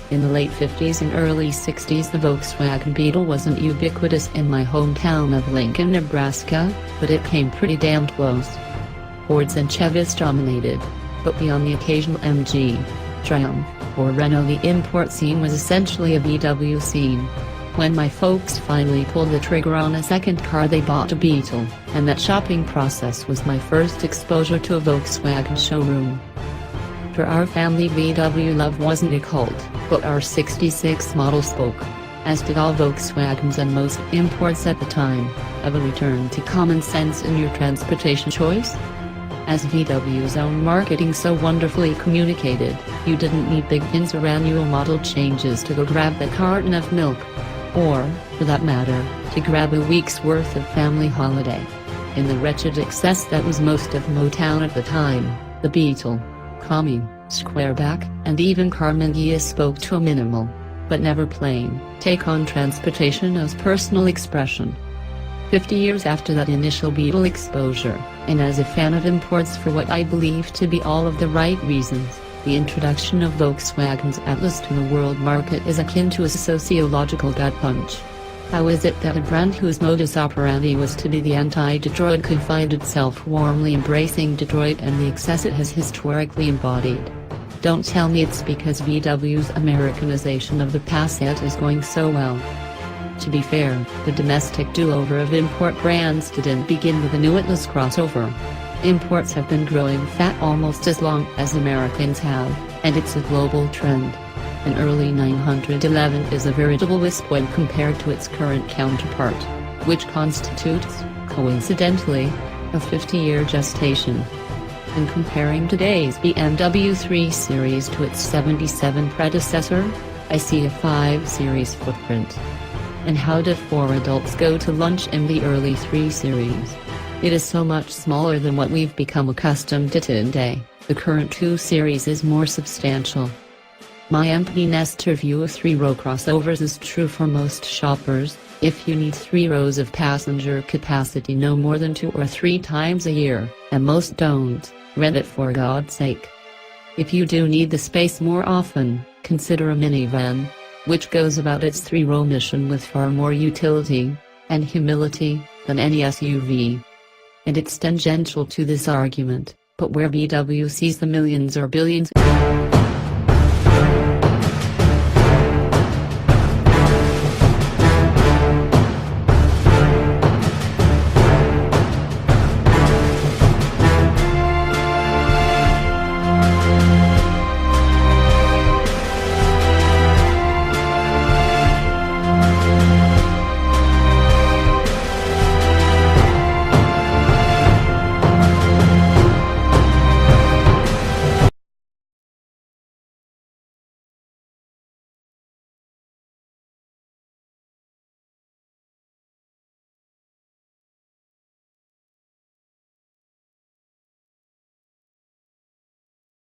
In the late 50s and early 60s, the Volkswagen Beetle wasn't ubiquitous in my hometown of Lincoln, Nebraska, but it came pretty damn close. Fords and Chevys dominated, but beyond the occasional MG, Triumph, or Renault, the import scene was essentially a VW scene. When my folks finally pulled the trigger on a second car, they bought a Beetle, and that shopping process was my first exposure to a Volkswagen showroom. For our family, VW love wasn't a cult, but our '66 model spoke, as did all Volkswagens and most imports at the time, of a return to common sense in your transportation choice. As VW's own marketing so wonderfully communicated, you didn't need big bins or annual model changes to go grab the carton of milk. Or, for that matter, to grab a week's worth of family holiday. In the wretched excess that was most of Motown at the time, the Beetle, Combi, Squareback, and even Karmann Ghia spoke to a minimal, but never plain, take on transportation as personal expression. 50 years after that initial Beetle exposure, and as a fan of imports for what I believe to be all of the right reasons, the introduction of Volkswagen's Atlas to the world market is akin to a sociological gut punch. How is it that a brand whose modus operandi was to be the anti-Detroit could find itself warmly embracing Detroit and the excess it has historically embodied? Don't tell me it's because VW's Americanization of the Passat is going so well. To be fair, the domestic do-over of import brands didn't begin with the new Atlas crossover. Imports have been growing fat almost as long as Americans have, and it's a global trend. An early 911 is a veritable wisp when compared to its current counterpart, which constitutes, coincidentally, a 50-year gestation. In comparing today's BMW 3 Series to its 77 predecessor, I see a 5 Series footprint. And how did 4 adults go to lunch in the early 3 Series? It is so much smaller than what we've become accustomed to today. The current 2 Series is more substantial. My empty nester view of 3-row crossovers is true for most shoppers. If you need 3 rows of passenger capacity no more than 2 or 3 times a year, and most don't, rent it for God's sake. If you do need the space more often, consider a minivan, which goes about its 3-row mission with far more utility and humility than any SUV. And it's tangential to this argument, but where VW sees the millions or billions